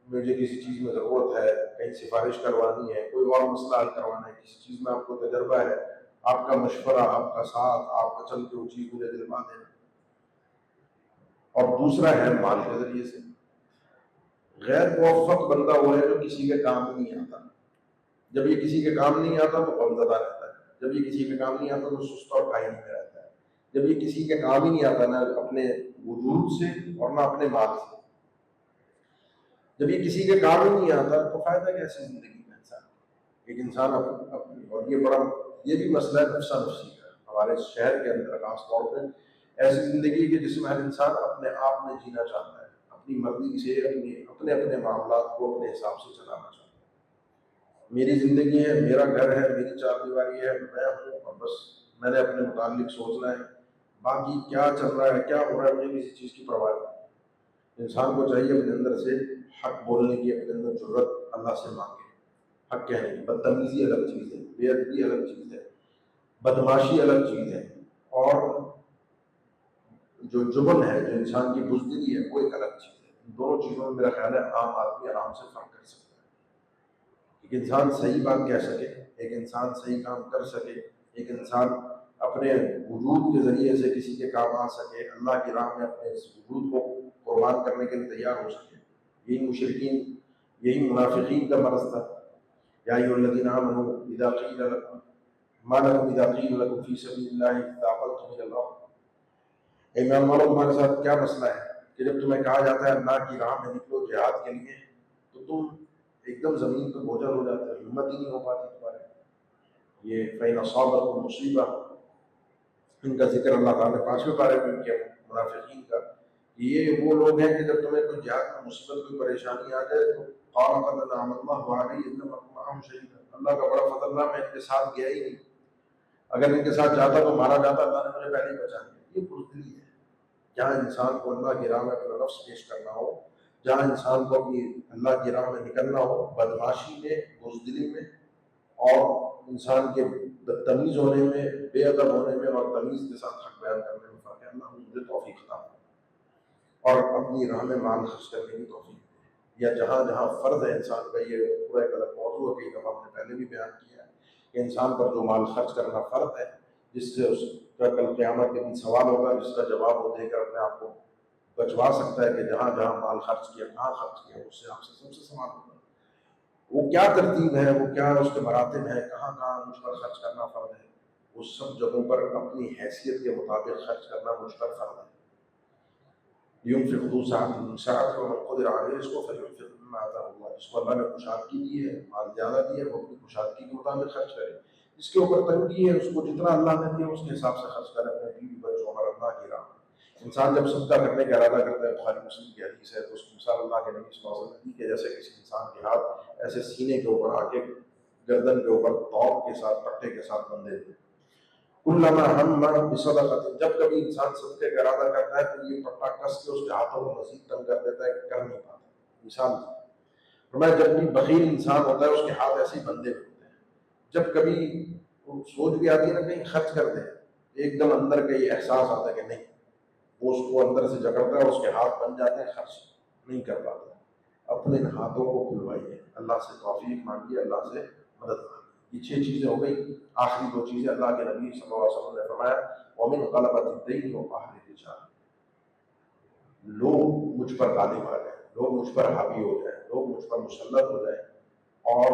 مجھے کسی چیز میں ضرورت ہے، کہیں سفارش کروانی ہے، کوئی اور مسئلہ حل کروانا ہے، کسی چیز میں آپ کو تجربہ ہے، آپ کا مشورہ، آپ کا ساتھ، آپ کا چل کے وہ چیز مجھے دلوا دینا۔ اور دوسرا ہے مال کے ذریعے سے۔ غیر موفق بندہ وہ ہے جو کسی کے کام ہی نہیں آتا۔ جب یہ کسی کے کام نہیں آتا تو غمزدہ رہتا ہے، جب یہ کسی کے کام نہیں آتا تو سست اور کاہلی میں رہتا ہے، جب یہ کسی کے کام ہی نہیں آتا نہ اپنے وجود سے اور نہ اپنے مال سے، جب یہ کسی کے کام ہی نہیں آتا تو فائدہ کیسی زندگی میں انسان؟ ایک انسان اپنی، اور یہ بھی مسئلہ ہے نفسا نفسی کا ہمارے شہر کے اندر خاص طور پہ، ایسی زندگی کہ جس میں ہر انسان اپنے آپ میں جینا چاہتا ہے، اپنی مرضی سے اپنے معاملات کو اپنے حساب سے چلانا چاہتا ہے۔ میری زندگی ہے، میرا گھر ہے، میری چار دیواری ہے، میں ہوں، اور بس میں نے اپنے متعلق سوچنا ہے، باقی کیا چل رہا ہے، کیا ہو رہا ہے، مجھے کسی چیز کی پرواہ نہیں۔ انسان کو چاہیے اپنے اندر سے حق بولنے کی، اپنے اندر جرأت اللہ سے مانگے، حق کہنے کی۔ بدتمیزی الگ چیز ہے، بے ادبی الگ چیز ہے، بدماشی الگ چیز ہے، اور جو جبن ہے، جو انسان کی بزدلی ہے، وہ ایک الگ چیز ہے۔ ان دونوں چیزوں میں میرا خیال ہے عام آدمی آرام سے فرق کر سکتا ہے۔ ایک انسان صحیح بات کہہ سکے، ایک انسان صحیح کام کر سکے، ایک انسان اپنے وجود کے ذریعے سے کسی کے کام آ سکے، اللہ کی راہ میں اپنے اس وجود کو قربان کرنے کے لیے تیار ہو سکے. یہی مشرکین، یہی منافقین کا مرض تھا. یا ایھا الذین آمنوا اذا قیل لکم ما لکم اذا قیل لکم فی سبیل اللہ اثاقلتم الی الارض. اے ایمان والو، تمہارے ساتھ کیا مسئلہ ہے کہ جب تمہیں کہا جاتا ہے اللہ کی راہ میں نکلو جہاد کے لیے تو تم ایک دم زمین پہ بوجھل ہو جاتے ہو، ہمت ہی نہیں ہو پاتی تمہارے. یہ فَإِنْ أَصَابَتْكُم مُّصِیبَۃٌ، ان کا ذکر اللہ تعالیٰ نے 5ویں پارے میں کیا منافقین کا. یہ وہ لوگ ہیں کہ جب تمہیں کوئی جہاد میں مصیبت، کوئی پریشانی آ جائے تو قَالَ قَدْ أَنْعَمَ اللَّهُ عَلَيَّ إِذْ لَمْ أَكُن مَّعَهُمْ شَهِيدًا. اللہ کا بڑا فضل رہا، میں ان کے ساتھ گیا ہی نہیں. اگر ان کے ساتھ جاتا تو مارا جاتا، اللہ نے مجھے پہلے ہی بچا لیا. یہ بزدلی ہے. جہاں انسان کو اللہ کی راہ میں اپنا نفس پیش کرنا ہو، جہاں انسان کو اپنی اللہ کی راہ میں نکلنا ہو، بدماشی میں، بزدلی میں، اور انسان کے بدتمیز ہونے میں، بے ادب ہونے میں، اور تمیز کے ساتھ حق بیان کرنے میں فرق ہے. اللہ مجھے توفیق عطا فرمائے اور اپنی راہ میں مال خرچ کرنے کی توفیق دے. یا جہاں جہاں فرض ہے انسان کا، یہ پورا ایک الگ موضوع ہے، کئی دفعہ ہم نے پہلے بھی بیان کیا ہے کہ انسان پر جو مال خرچ کرنا فرض ہے، جس سے اس کا کل قیامت کے دن سوال ہوگا، جس کا جواب وہ دے کر اپنے آپ کو بچوا سکتا ہے کہ جہاں جہاں مال خرچ کیا، کہاں خرچ کیا، اس سے آپ سے سب سے سوال ہوگا. وہ کیا ترتیب ہے، وہ کیا اس کے مراتب ہیں، کہاں کہاں مجھ پر خرچ کرنا فرض ہے، وہ سب جگہوں پر اپنی حیثیت کے مطابق خرچ کرنا مجھ پر فرض ہے. ينفق ذو سعة من سعته ومن قدر عليه رزقه فلينفق مما آتاه الله. جس کو اللہ نے کشادگی دی ہے، مال زیادہ دی ہے، وہ اپنی کشادگی کے مطابق خرچ کرے. جس کے اوپر تنگی ہے، اس کو جتنا اللہ نے دیا اس کے حساب سے خرچ کرے، اپنے بیوی بچوں اور اللہ کی راہ. انسان جب صدقہ کرنے کا ارادہ کرتا ہے، بخاری مسلم کی حدیث ہے، تو اس کی مثال اللہ کے نبی صلی اللہ علیہ وسلم نے کہ جیسے کسی انسان کے ہاتھ ایسے سینے کے اوپر آ کے گردن کے اوپر توق کے ساتھ، پٹے کے ساتھ بندھے ہوئے. کلما ہم بصدقۃ، جب کبھی انسان صدقے کا ارادہ کرتا ہے تو یہ پٹا کس کے اس کے ہاتھوں کو مزید تنگ کر دیتا ہے کہ کر نہیں پاتا. مثال دی فرمایا جب بھی بخیل انسان ہوتا ہے اس کے ہاتھ ایسے ہی بندھے ہوتے ہیں. جب کبھی سوچ بھی آتی ہے نا کہیں خرچ کر دیں، ایک دم اندر کا یہ احساس آتا ہے کہ نہیں، وہ اس کو اندر سے جکڑتا ہے، اس کے ہاتھ بن جاتے ہیں، خرچ نہیں کر پاتا. اپنے ہاتھوں کو کھلوائیے، اللہ سے توفیق مانگیے، اللہ سے مدد مانگیے. یہ 6 چیزیں ہو گئی. آخری 2 چیزیں اللہ کے نبی صلی اللہ علیہ وسلم نے فرمایا وَمِنْ غَلَبَةِ الدَّيْنِ وَقَهْرِ الرِّجَالِ. لوگ مجھ پر غالب آ جائیں، لوگ مجھ پر حاوی ہو جائیں، لوگ مجھ پر مسلط ہو جائیں، اور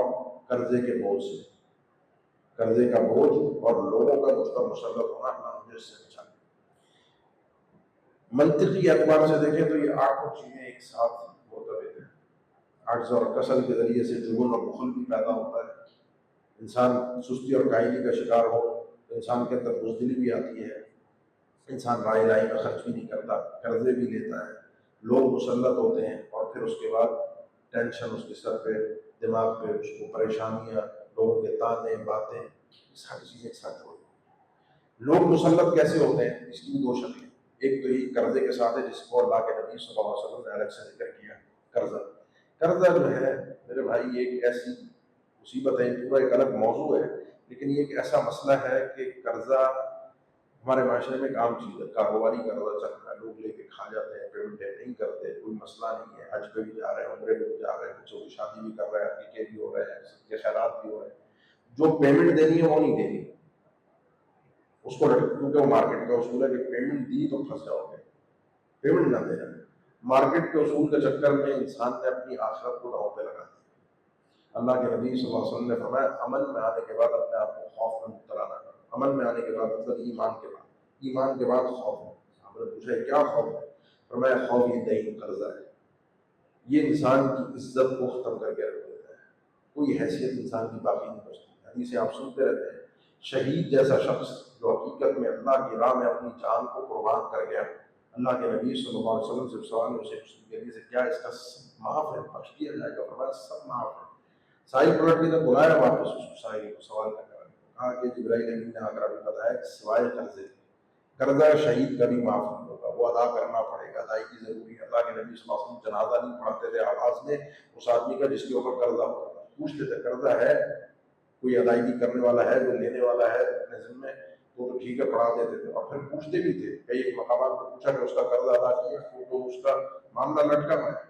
قرضے کے بوجھ سے، قرضے کا بوجھ اور لوگوں کا مجھ پر مسلط ہونا، اللہ مجھے اس سے بچا. منطقی اعتبار سے دیکھیں تو یہ 8 چیزیں ایک ساتھ مرتبط ہیں. عجز اور کسل کے ذریعے سے جبن اور بخل بھی پیدا ہوتا ہے. انسان سستی اور کاہلی کا شکار ہو، انسان کے اندر بزدلی بھی آتی ہے، انسان رائے میں خرچ بھی نہیں کرتا، قرضے بھی لیتا ہے، لوگ مسلط ہوتے ہیں، اور پھر اس کے بعد ٹینشن اس کے سر پہ، دماغ پہ، اس کو پریشانیاں، لوگوں کے تانے باتیں، ساری چیزیں ایک ساتھ ہوتی ہیں. لوگ مسلط کیسے ہوتے ہیں؟ اس کی بھی 2 شکلیں. ایک تو یہ قرضے کے ساتھ ہے، جس کو اللہ کے نبی صلی اللہ علیہ وسلم نے الگ سے ذکر کیا. قرضہ جو ہے میرے بھائی، یہ ایک ایسی مصیبت ہے، پورا ایک الگ موضوع ہے، لیکن یہ ایک ایسا مسئلہ ہے کہ قرضہ ہمارے معاشرے میں ایک عام چیز ہے. کاروباری قرضہ چل رہا ہے، لوگ لے کے کھا جاتے ہیں، پیمنٹ نہیں کرتے، کوئی مسئلہ نہیں ہے. حج پہ بھی جا رہے ہیں، عمرے پہ بھی جا رہے ہیں، بچوں کی شادی بھی کر رہے ہیں، عقیقے بھی ہو رہے ہیں، سب کے خیرات بھی ہو رہے ہیں. جو پیمنٹ دینی ہے وہ نہیں دینی اس کو، کیونکہ وہ مارکیٹ کا اصول ہے کہ پیمنٹ دی تو پھنس جاؤ گے، پیمنٹ نہ دینا. مارکیٹ کے اصول کے چکر میں انسان نے اپنی آخرت کو داؤں پہ لگا دیا. اللہ کے نبی صلی اللہ علیہ وسلم نے فرمایا امن میں آنے کے بعد اپنے آپ کو خوف میں مبتلا نہ کرو. امن میں آنے کے بعد مطلب ایمان کے بعد خوف ہے. ہم نے پوچھا کیا خوف ہے؟ فرمایا خوف یہ دین، قرضہ ہے. یہ انسان کی عزت کو ختم کر کے رکھ دیتا ہے، کوئی حیثیت انسان کی باقی نہیں بچتی. حدیثیں آپ سنتے رہتے ہیں، شہید جیسا شخص جو حقیقت میں اللہ کی راہ میں اپنی جان کو قربان کر گیا، اللہ کے نبی صلی اللہ علیہ وسلم سے سوال اسے سے کیا اس کا معاف ہے، بخش دیا جائے گا؟ فرمایا سب معاف ہے. ساحل پلٹ کے جب بلایا واپس اس کو، ساحل کو سوال کرنے والے کہا کہ جبرائیل امین نے آ کر ابھی بتایا کہ سوائے قرضے، قرضہ شہید کا بھی معاف نہیں ہوگا، وہ ادا کرنا پڑے گا، ادائیگی ضروری ہے. اللہ کے نبی صلی اللہ علیہ وسلم جنازہ نہیں پڑھاتے تھے آواز میں اس آدمی کا جس کے اوپر قرضہ ہوتا تھا. پوچھتے تھے قرضہ ہے، کوئی ادائیگی کرنے والا ہے، کوئی لینے والا ہے اپنے ذمے، تو ٹھیک ہے پڑھا دیتے تھے. اور پھر پوچھتے بھی تھے، کئی مقامات پر پوچھا کہ اس کا قرضہ ادا کیا، تو اس کا معاملہ لٹکا ہوا ہے.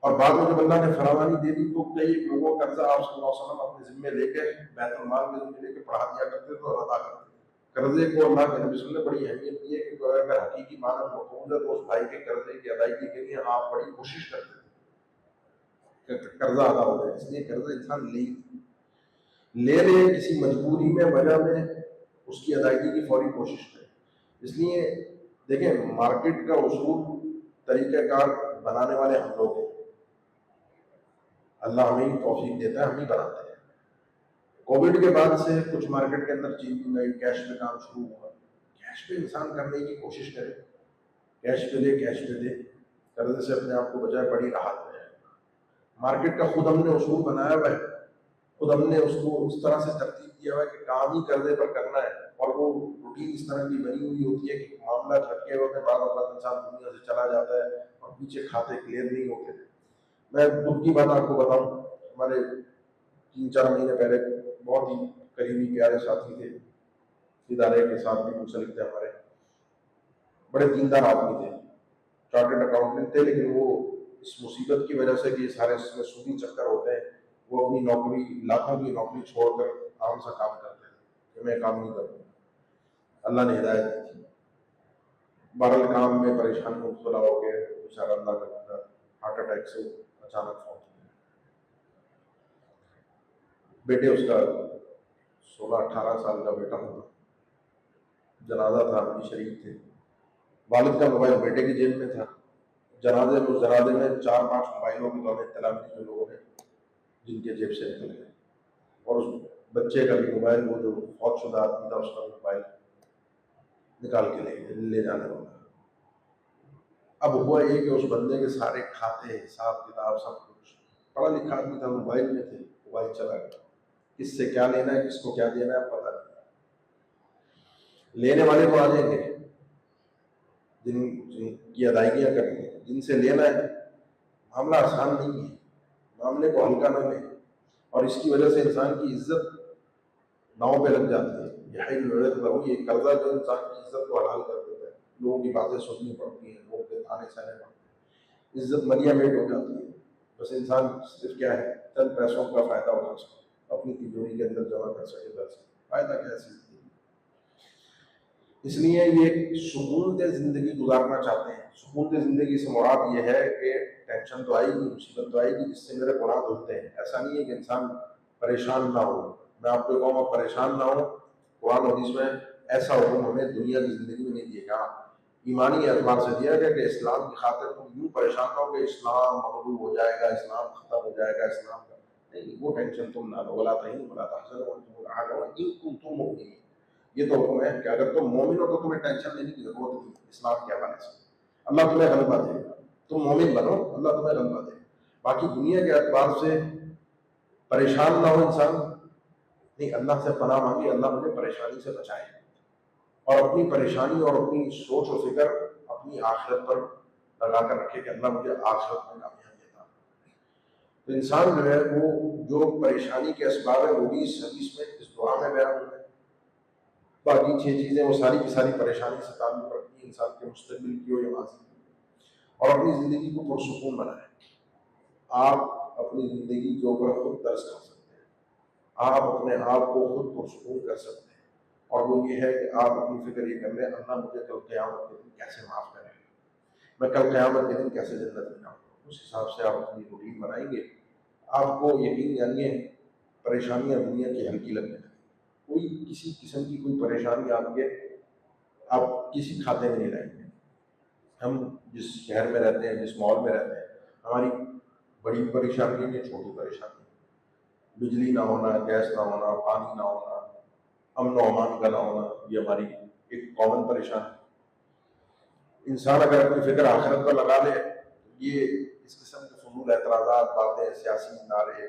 اور بعد میں جب اللہ نے فراوانی دے دی تو کئی لوگوں کا قرضہ آپ صلی اللہ علیہ وسلم اپنے ذمے لے کے، بیت المال کے ذمے لے کے پڑھا دیا کرتے تھے اور ادا کرتے تھے. قرضے کو اللہ کے نبی صلی اللہ علیہ وسلم نے بڑی اہمیت دی ہے کہ اگر حقیقی معنی مفہوم ہے تو اس بھائی کے قرضے کی ادائیگی کے لیے آپ بڑی کوشش کرتے ہیں کہ قرضہ ادا ہو جائے. اس لیے قرضہ انسان لے لے کسی مجبوری میں وجہ میں اس کی ادائیگی کی فوری کوشش کرے. اس لیے دیکھیں مارکیٹ کا اصول طریقہ کار بنانے والے ہم لوگ ہیں. اللہ ہمیں توفیق دیتا ہے, ہم ہی بناتے ہیں. کووڈ کے بعد سے کچھ مارکیٹ کے اندر چینجنگ آئی, کیش پہ کام شروع ہوا. کیش پہ انسان کرنے کی کوشش کرے, کیش پہ دے, قرضے سے اپنے آپ کو بچائے, بڑی راحت میں ہے. مارکیٹ کا خود ہم نے اصول بنایا ہوا ہے, خود ہم نے اس کو اس طرح سے ترتیب دیا ہوا ہے کہ کام ہی قرضے پر کرنا ہے, اور وہ روٹین اس طرح کی بنی ہوئی ہوتی ہے کہ معاملہ جھٹکے ہوتے بعد اوقات انسان دنیا سے چلا جاتا ہے اور پیچھے کھاتے کلیئر نہیں ہوتے. میں دکھ کی بات آپ کو بتاؤں, ہمارے 3-4 مہینے پہلے بہت ہی قریبی پیارے ساتھی تھے, ادارے کے ساتھ بھی منسلک تھے ہمارے, بڑے دیندار آدمی تھے, چارٹرڈ اکاؤنٹنٹ تھے, لیکن وہ اس مصیبت کی وجہ سے کہ سارے اس میں سودی چکر ہوتے ہیں, وہ اپنی نوکری, لاکھوں کی نوکری چھوڑ کر عام سا کام کرتے ہیں کہ میں کام نہیں کروں. اللہ نے ہدایت دی تھی, بہرحال کام میں پریشانی مبتلا ہو گئے, بیچارہ اللہ کا بندہ ہارٹ اٹیک سے اچانک فوت ہو گیا. بیٹے اس کا 16-18 سال کا بیٹا ہوگا, جنازہ تھا, ہم بھی شریک تھے. والد کا موبائل بیٹے کی جیب میں تھا. جنازے میں 4-5 موبائلوں کی تو ہمیں اطلاع ملی جو لوگوں نے جن کے جیب سے نکل گئے, اور اس بچے کا بھی موبائل, وہ جو فوت شدہ آدمی تھا اس کا موبائل نکال کے لے جانے والا. اب ہوا یہ کہ اس بندے کے سارے کھاتے, حساب کتاب, سب کچھ, پڑھا لکھا آدمی تھا, موبائل میں تھے, موبائل چلا گیا. کس سے کیا لینا ہے, کس کو کیا دینا ہے پتہ نہیں. لینے والے تو آ جائیں گے, جن کی ادائیگیاں کرنی ہیں, جن سے لینا ہے. معاملہ آسان نہیں ہے, معاملے کو ہلکا نہ لیں, اور اس کی وجہ سے انسان کی عزت ناؤ پہ لگ جاتی ہے. یہ قرضہ جو انسان کی عزت کو حلال کر دیتا ہے, لوگوں کی باتیں سننی پڑتی ہیں, لوگوں کے تانے سہنے پڑتے ہیں, عزت مریا میٹ ہو جاتی ہے. بس انسان صرف کیا ہے, چند پیسوں کا فائدہ اٹھا سکے, اپنی تجوری کے اندر جمع کر سکے, بس فائدہ کیا ہے. اس لیے یہ سکون دہ زندگی گزارنا چاہتے ہیں. سکون دہ زندگی سے مراد یہ ہے کہ ٹینشن تو آئے گی, مصیبت تو آئے گی جس سے میرے گناہ دھلتے ہیں. ایسا نہیں ہے کہ انسان پریشان نہ ہو. میں آپ کو کہوں گا پریشان نہ ہو, قرآن حدیث میں ایسا حکم ہمیں دنیا کی زندگی میں نہیں دیا گیا. ایمانی اعتبار سے دیا گیا کہ اسلام کی خاطر تم یوں پریشان نہ ہو کہ اسلام مغلوب ہو جائے گا, اسلام ختم ہو جائے گا, اسلام کا نہیں, وہ ٹینشن تم نہ لو. ولا تہنوا ولا تحزنوا وانتم الاعلون ان کنتم مؤمنین. یہ تو حکم ہے کہ اگر تم مومن ہو تو تمہیں ٹینشن لینے کی ضرورت نہیں. اسلام کے حوالے سے اللہ تمہیں غلبہ دے گا, تم مومن بنو, اللہ تمہیں غلبہ دے گا. باقی دنیا کے اعتبار سے پریشان نہ ہو انسان, نہیں, اللہ سے پناہ مانگی, اللہ مجھے پریشانی سے بچائے, اور اپنی پریشانی اور اپنی سوچ و فکر اپنی آخرت پر لگا کر رکھے کہ اللہ مجھے آخرت میں کامیابی دیتا. تو انسان جو ہے وہ جو پریشانی کے اسباب ہے وہ بھی اس حدیث میں, اس دعا میں بیان ہوئے. باقی 6 چیزیں وہ ساری کی ساری پریشانی سے تعلق رکھتی ہیں, انسان کے مستقبل کی ہو یا ماضی کی, اور اپنی زندگی کو پرسکون بنائیں. آپ اپنی زندگی کے اوپر خود ترس کر سکتے ہیں, آپ اپنے آپ کو خود پرسکون کر سکتے ہیں, اور وہ یہ ہے کہ آپ اپنی فکر یہ کر لیں اللہ مجھے کل قیامت کے دن کیسے معاف کرے گا, میں کل قیامت کے دن کیسے جنت میں جاؤں. اس حساب سے آپ اپنی روٹین بنائیں گے, آپ کو یقین جانیے پریشانیاں دنیا کی ہلکی لگنے لگیں. کوئی کسی قسم کی کوئی پریشانی آپ کسی کھاتے میں نہیں رہیں گے. ہم جس شہر میں رہتے ہیں, جس ماحول میں رہتے ہیں, ہماری بڑی پریشانی نہیں, چھوٹی پریشانی, بجلی نہ ہونا, گیس نہ ہونا, پانی نہ ہونا, امن و امان کا نہ ہونا, یہ ہماری ایک کامن پریشانی. انسان اگر اپنی فکر آخرت پر لگا لے, یہ اس قسم کے فضول اعتراضات, باتیں, سیاسی نعرے,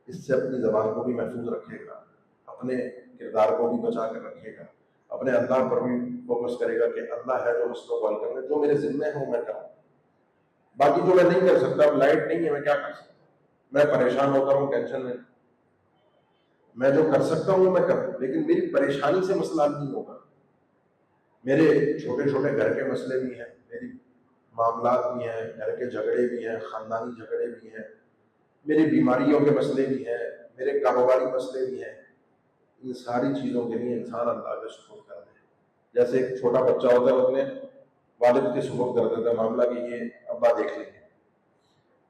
اس سے اپنی زبان کو بھی محفوظ رکھے گا, اپنے کردار کو بھی بچا کر رکھے گا, اپنے اللہ پر بھی فوکس کرے گا کہ اللہ ہے جو مسئلوں کو حل کرے, جو میرے ذمے ہے وہ میں کروں. باقی جو میں نہیں کر سکتا, اب لائٹ نہیں ہے, میں کیا کر سکتا ہوں, میں پریشان ہوتا ہوں, ٹینشن میں, میں جو کر سکتا ہوں میں کروں, لیکن میری پریشانی سے مسئلہ حل نہیں ہوگا. میرے چھوٹے چھوٹے گھر کے مسئلے بھی ہیں, میری معاملات بھی ہیں, گھر کے جھگڑے بھی ہیں, خاندانی جھگڑے بھی ہیں, میری بیماریوں کے مسئلے بھی ہیں, میرے کاروباری مسئلے بھی ہیں. ان ساری چیزوں کے لیے انسان اللہ کے سپرد کر دے. جیسے ایک چھوٹا بچہ ہوتا ہے وہ اپنے والد کے سپرد کر دیتا ہے معاملہ کہ یہ ابا دیکھ لیں گے.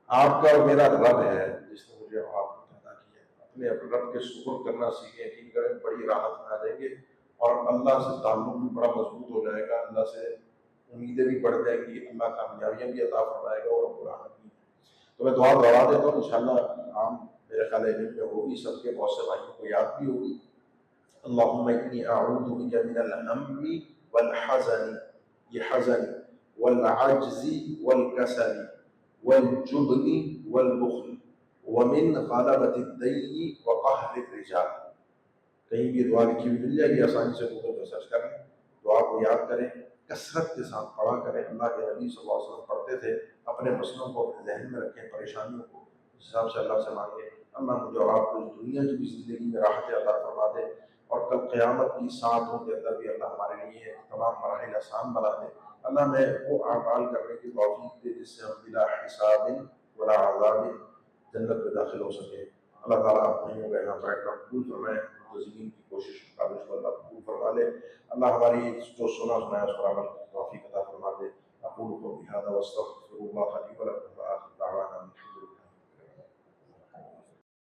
آپ کا اور میرا رب ہے جس نے مجھے آپ کو پیدا کیا ہے. اپنے رب کے سپرد کرنا سیکھیں, یقین کریں بڑی راحت میں آ جائیں گے اور اللہ سے تعلق بھی بڑا مضبوط ہو جائے گا, اللہ سے امیدیں بھی بڑھ جائیں گی, اللہ کامیابیاں بھی عطا فرمائے گا اور رب العالمین. تو میں دعا کروا دیتا ہوں, انشاءاللہ عام میرے خیال علم میں ہوگی سب کے, بہت سے بھائیوں کو یاد بھی ہوگی. اللہم انی اعوذ بک من الہم والحزن, یہ حزن والعجز والکسل والجبن والبخل ومن غلبۃ الدین وقہر الرجال. کہیں بھی دعا لکھی ہوئی مل جائے گی, آسانی سے گوگل پہ سرچ کریں, دعا کو یاد کریں, کثرت کے ساتھ پڑھا کریں. اللہ کے نبی صلی اللہ علیہ وسلم پڑھتے تھے, اپنے مسئلوں کو اپنے ذہن میں رکھیں, پریشانیوں کو اس حساب سے اللہ سے مانگیں. اللہ مجھے اور آپ کو اس دنیا کی بھی زندگی میں راحت عطا فرما دے اور کل قیامت کی ساعتوں کے اندر بھی اللہ ہمارے لیے تمام مراحل آسان بنا دے. اللہ میں وہ اعمال کرنے کی توفیق دے جس سے ہم بلا حساب ولا عذاب جنت میں داخل ہو سکے. اللہ تعالیٰ اپنے ہو گئے بیٹھنا قبول فرمائے, زمین کی کوشش کاوش کو اللہ قبول فرما لے. اللہ ہماری جو سنا سنایا اس پر عمل کی توفیق عطا فرما دے. اقول قولی ھذا واستغفر اللہ لي ولکم.